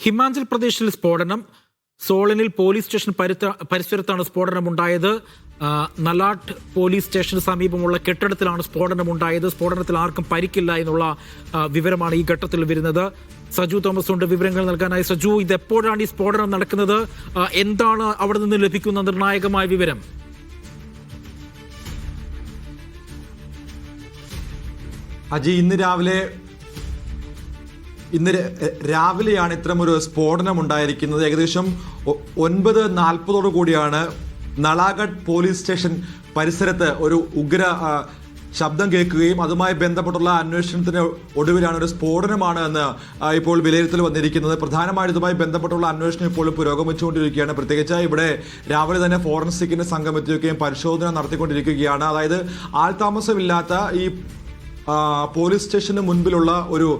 ഹിമാചൽ പ്രദേശിൽ സ്ഫോടനം. സോളനിൽ police station പരിസരത്താണ് സ്ഫോടനമുണ്ടായത്. നലാട്ട് police സ്റ്റേഷന് സമീപമുള്ള കെട്ടിടത്തിലാണ് സ്ഫോടനമുണ്ടായത്. സ്ഫോടനത്തിൽ ആർക്കും പരിക്കില്ല എന്നുള്ള വിവരമാണ് ഈ ഘട്ടത്തിൽ വരുന്നത്. സജു തോമസ് ഉണ്ട് വിവരങ്ങൾ നൽകാനായി. സജു, ഇത് എപ്പോഴാണ് ഈ സ്ഫോടനം നടക്കുന്നത്? എന്താണ് അവിടെ നിന്ന് ലഭിക്കുന്ന നിർണായകമായ വിവരം? അജി, ഇന്ന് രാവിലെയാണ് ഇത്തരമൊരു സ്ഫോടനം ഉണ്ടായിരിക്കുന്നത്. ഏകദേശം 9:40 കൂടിയാണ് നളാഗഡ് പോലീസ് സ്റ്റേഷൻ പരിസരത്ത് ഒരു ഉഗ്ര ശബ്ദം കേൾക്കുകയും അതുമായി ബന്ധപ്പെട്ടുള്ള അന്വേഷണത്തിന് ഒടുവിലാണ് ഒരു സ്ഫോടനമാണ് എന്ന് ഇപ്പോൾ വിലയിരുത്തൽ വന്നിരിക്കുന്നത്. പ്രധാനമായും ഇതുമായി ബന്ധപ്പെട്ടുള്ള അന്വേഷണം ഇപ്പോൾ പുരോഗമിച്ചുകൊണ്ടിരിക്കുകയാണ്. പ്രത്യേകിച്ച് ഇവിടെ രാവിലെ തന്നെ ഫോറൻസിക്കിന്റെ സംഘം എത്തിക്കുകയും പരിശോധന നടത്തിക്കൊണ്ടിരിക്കുകയാണ്. അതായത് ആൾതാമസമില്ലാത്ത ഈ പോലീസ് സ്റ്റേഷന് മുൻപിലുള്ള ഒരു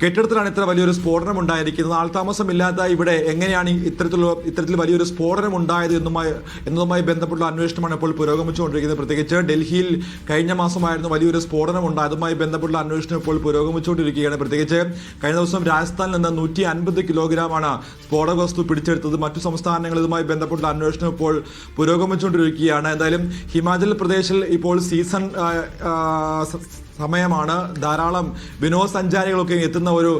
കെട്ടിടത്തിലാണ് ഇത്ര വലിയൊരു സ്ഫോടനം ഉണ്ടായിരിക്കുന്നത്. ആൾതാമസമില്ലാത്ത ഇവിടെ എങ്ങനെയാണ് ഇത്തരത്തിൽ വലിയൊരു സ്ഫോടനം ഉണ്ടായത് എന്നതുമായി ബന്ധപ്പെട്ടുള്ള അന്വേഷണമാണ് ഇപ്പോൾ പുരോഗമിച്ചുകൊണ്ടിരിക്കുന്നത്. പ്രത്യേകിച്ച് ഡൽഹിയിൽ കഴിഞ്ഞ മാസമായിരുന്നു വലിയൊരു സ്ഫോടനം ഉണ്ടായത്. അതുമായി ബന്ധപ്പെട്ടുള്ള അന്വേഷണം ഇപ്പോൾ പുരോഗമിച്ചുകൊണ്ടിരിക്കുകയാണ്. പ്രത്യേകിച്ച് കഴിഞ്ഞ ദിവസം രാജസ്ഥാനിൽ നിന്ന് 150 കിലോഗ്രാമാണ് സ്ഫോടക വസ്തു പിടിച്ചെടുത്തത്. മറ്റു സംസ്ഥാനങ്ങൾ ഇതുമായി ബന്ധപ്പെട്ടുള്ള അന്വേഷണം ഇപ്പോൾ പുരോഗമിച്ചുകൊണ്ടിരിക്കുകയാണ്. എന്തായാലും ഹിമാചൽ പ്രദേശിൽ ഇപ്പോൾ സീസൺ സമയമാണ്. ധാരാളം വിനോദസഞ്ചാരികളൊക്കെ എത്തുന്ന ഒരു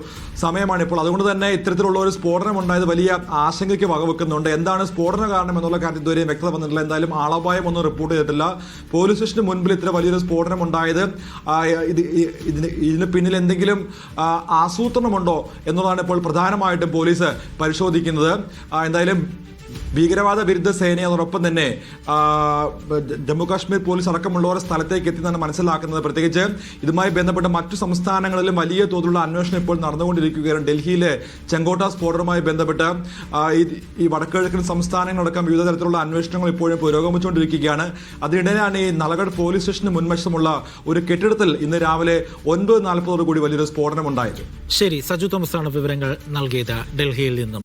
സമയമാണ് ഇപ്പോൾ. അതുകൊണ്ട് തന്നെ ഇത്തരത്തിലുള്ള ഒരു സ്ഫോടനം ഉണ്ടായത് വലിയ ആശങ്കയ്ക്ക് വകവെക്കുന്നുണ്ട്. എന്താണ് സ്ഫോടന കാരണം എന്നുള്ള കാര്യത്തിൽ ഇതുവരെയും വ്യക്തത വന്നിട്ടില്ല. എന്തായാലും ആളപായം ഒന്നും റിപ്പോർട്ട് ചെയ്തിട്ടില്ല. പോലീസ് സ്റ്റേഷന് മുൻപിൽ ഇത്ര വലിയൊരു സ്ഫോടനം ഉണ്ടായത് ഇതിന് പിന്നിൽ എന്തെങ്കിലും ആസൂത്രണമുണ്ടോ എന്നുള്ളതാണ് ഇപ്പോൾ പ്രധാനമായിട്ടും പോലീസ് പരിശോധിക്കുന്നത്. എന്തായാലും ഭീകരവാദ വിരുദ്ധ സേന അതോടൊപ്പം തന്നെ ജമ്മു കാശ്മീർ പോലീസ് അടക്കമുള്ളവർ സ്ഥലത്തേക്ക് എത്തിയെന്നാണ് മനസ്സിലാക്കുന്നത്. പ്രത്യേകിച്ച് ഇതുമായി ബന്ധപ്പെട്ട മറ്റു സംസ്ഥാനങ്ങളിലും വലിയ തോതിലുള്ള അന്വേഷണം ഇപ്പോൾ നടന്നുകൊണ്ടിരിക്കുകയാണ്. ഡൽഹിയിലെ ചെങ്കോട്ട സ്ഫോടനവുമായി ബന്ധപ്പെട്ട് ഈ വടക്കുകിഴക്കൻ സംസ്ഥാനങ്ങളടക്കം വിവിധ തരത്തിലുള്ള അന്വേഷണങ്ങൾ ഇപ്പോഴും പുരോഗമിച്ചുകൊണ്ടിരിക്കുകയാണ്. അതിനിടെയാണ് ഈ നളഗഡ് പോലീസ് സ്റ്റേഷന് മുൻവശമുള്ള ഒരു കെട്ടിടത്തിൽ ഇന്ന് രാവിലെ 9:40 കൂടി വലിയൊരു സ്ഫോടനം ഉണ്ടായത്. ശരി, സജു തോമസ് ആണ് വിവരങ്ങൾ നൽകിയത് ഡൽഹിയിൽ നിന്നും.